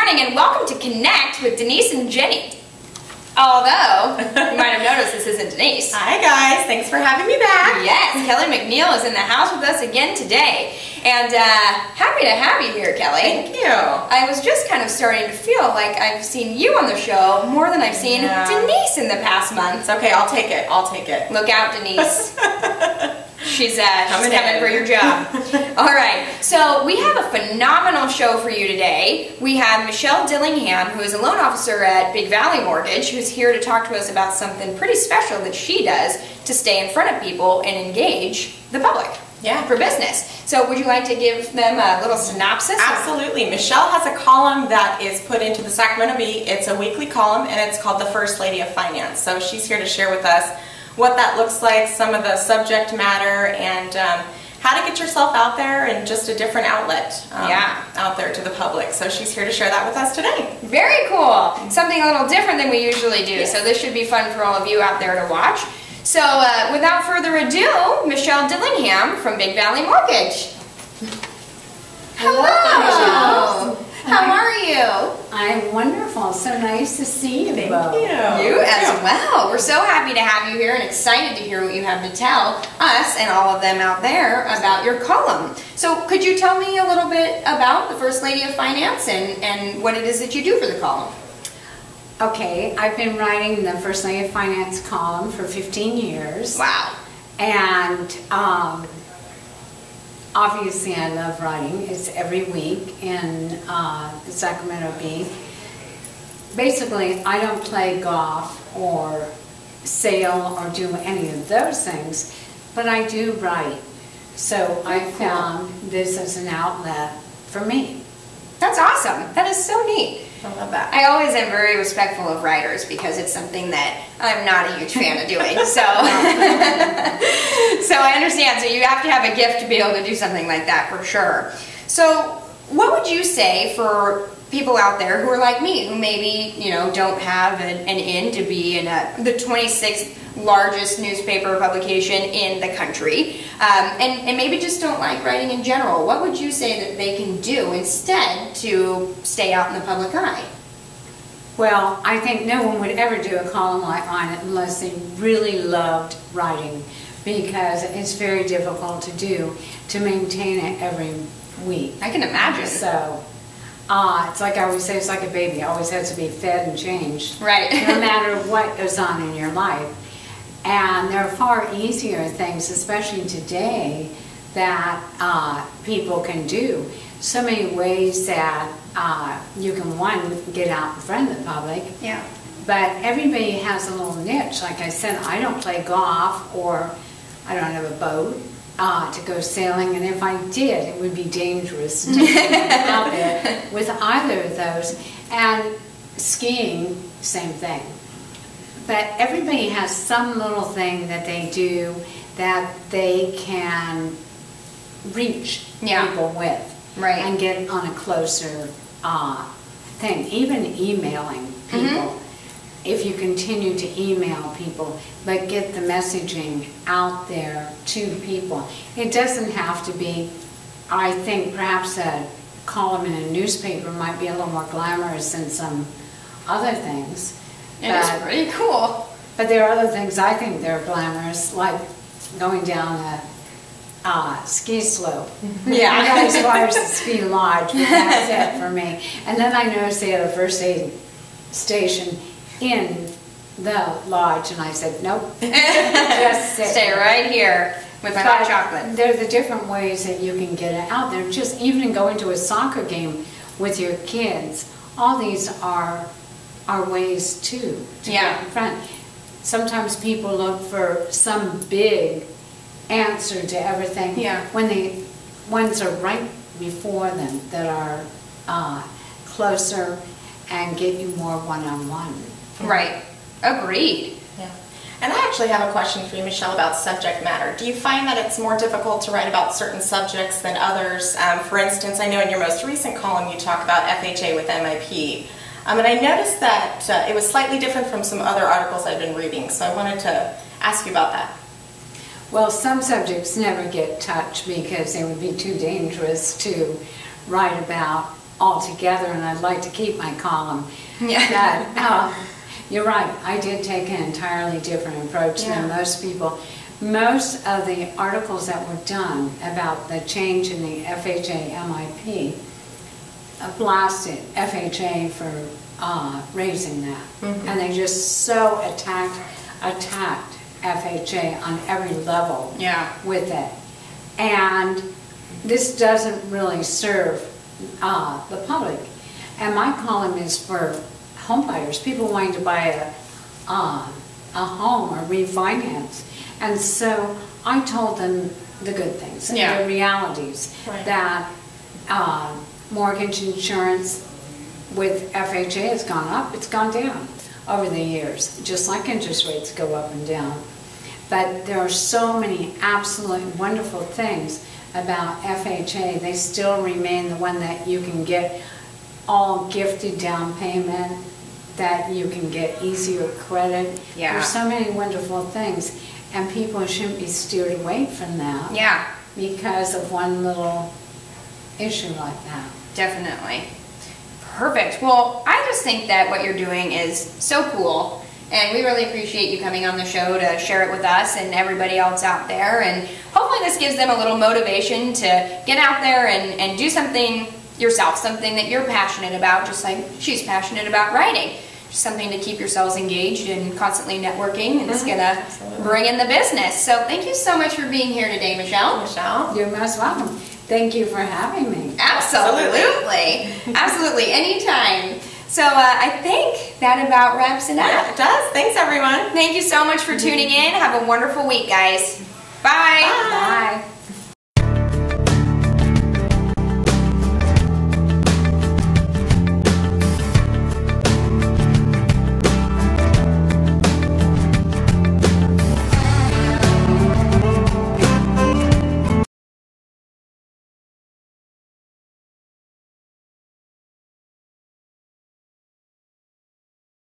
morning and welcome to Connect with Denise and Jennie. Although, you might have noticed this isn't Denise. Hi guys, thanks for having me back. Yes, Kelly McNeil is in the house with us again today. And happy to have you here, Kelly. Thank you. I was just kind of starting to feel like I've seen you on the show more than I've seen Denise in the past month. It's okay, I'll take it. I'll take it. Look out, Denise. She's coming for your job. All right, so we have a phenomenal show for you today. We have Michelle Dillingham, who is a loan officer at Big Valley Mortgage, who's here to talk to us about something pretty special that she does to stay in front of people and engage the public for business. So would you like to give them a little synopsis? Absolutely. Michelle has a column that is put into the Sacramento Bee. It's a weekly column, and it's called The First Lady of Finance. So she's here to share with us what that looks like, some of the subject matter, and how to get yourself out there and just a different outlet out there to the public. So she's here to share that with us today. Very cool. Something a little different than we usually do. Yes. So this should be fun for all of you out there to watch. So without further ado, Michelle Dillingham from Big Valley Mortgage. Hello. How are you? I'm wonderful. So nice to see you. Thank both. you. You as well. We're so happy to have you here and excited to hear what you have to tell us and all of them out there about your column. So could you tell me a little bit about the First Lady of Finance and what it is that you do for the column? Okay, I've been writing the First Lady of Finance column for 15 years. Wow. And obviously I love writing. It's every week in the Sacramento Bee. Basically, I don't play golf or sail or do any of those things, but I do write. So I found this as an outlet for me. That's awesome. That is so neat. I love that. I always am very respectful of writers because it's something that I'm not a huge fan of doing. So, so I understand. So you have to have a gift to be able to do something like that for sure. So what would you say for people out there who are like me, who maybe don't have an in to be in the 26th largest newspaper publication in the country, and maybe just don't like writing in general? What would you say that they can do instead to stay out in the public eye? Well, I think no one would ever do a column like mine unless they really loved writing, because it's very difficult to do, to maintain it every week. I can imagine. So it's like I always say, it's like a baby. It always has to be fed and changed. Right. No matter what goes on in your life. And there are far easier things, especially today, that people can do. So many ways that you can, one, get out in front of the public. Yeah. But everybody has a little niche. Like I said, I don't play golf, or I don't have a boat to go sailing. And if I did, it would be dangerous to take me out there with either of those. And skiing, same thing. But everybody has some little thing that they do that they can reach people with, and get on a closer thing. Even emailing people, if you continue to email people, but get the messaging out there to people. It doesn't have to be, I think perhaps a column in a newspaper might be a little more glamorous than some other things. It is pretty cool. But there are other things I think they're glamorous, like going down a ski slope. Yeah. I got as far as the ski lodge, but that's it for me. And then I noticed they had a first aid station in the lodge, and I said, nope, just stay right here with my hot chocolate. There are the different ways that you can get it out there. Just even going to a soccer game with your kids, all these are ways to get in front. Sometimes people look for some big answer to everything when the ones are right before them that are closer and get you more one-on-one. Right. Agreed. Yeah. And I actually have a question for you, Michelle, about subject matter. Do you find that it's more difficult to write about certain subjects than others? For instance, I know in your most recent column you talk about FHA with MIP. And I noticed that it was slightly different from some other articles I've been reading, so I wanted to ask you about that. Well, some subjects never get touched because they would be too dangerous to write about altogether, and I'd like to keep my column. Yeah. That, you're right, I did take an entirely different approach than most people. Most of the articles that were done about the change in the FHA MIP blasted FHA for raising that. And they just so attacked FHA on every level with it. And this doesn't really serve the public. And my column is for home buyers, people wanting to buy a home or refinance. And so I told them the good things, the realities, that mortgage insurance with FHA has gone up, it's gone down over the years, just like interest rates go up and down. But there are so many absolutely wonderful things about FHA. They still remain the one that you can get all gifted down payment, that you can get easier credit. There's so many wonderful things, and people shouldn't be steered away from that because of one little issue like that. Definitely. Perfect. Well, I just think that what you're doing is so cool, and we really appreciate you coming on the show to share it with us and everybody else out there, and hopefully this gives them a little motivation to get out there and do something yourself, something that you're passionate about, just like she's passionate about writing. Just something to keep yourselves engaged and constantly networking, and it's going to bring in the business. So thank you so much for being here today, Michelle. You're most welcome. Thank you for having me. Absolutely. Absolutely. Anytime. So I think that about wraps it up. Yeah, it does. Thanks, everyone. Thank you so much for tuning in. Have a wonderful week, guys. Bye. Bye.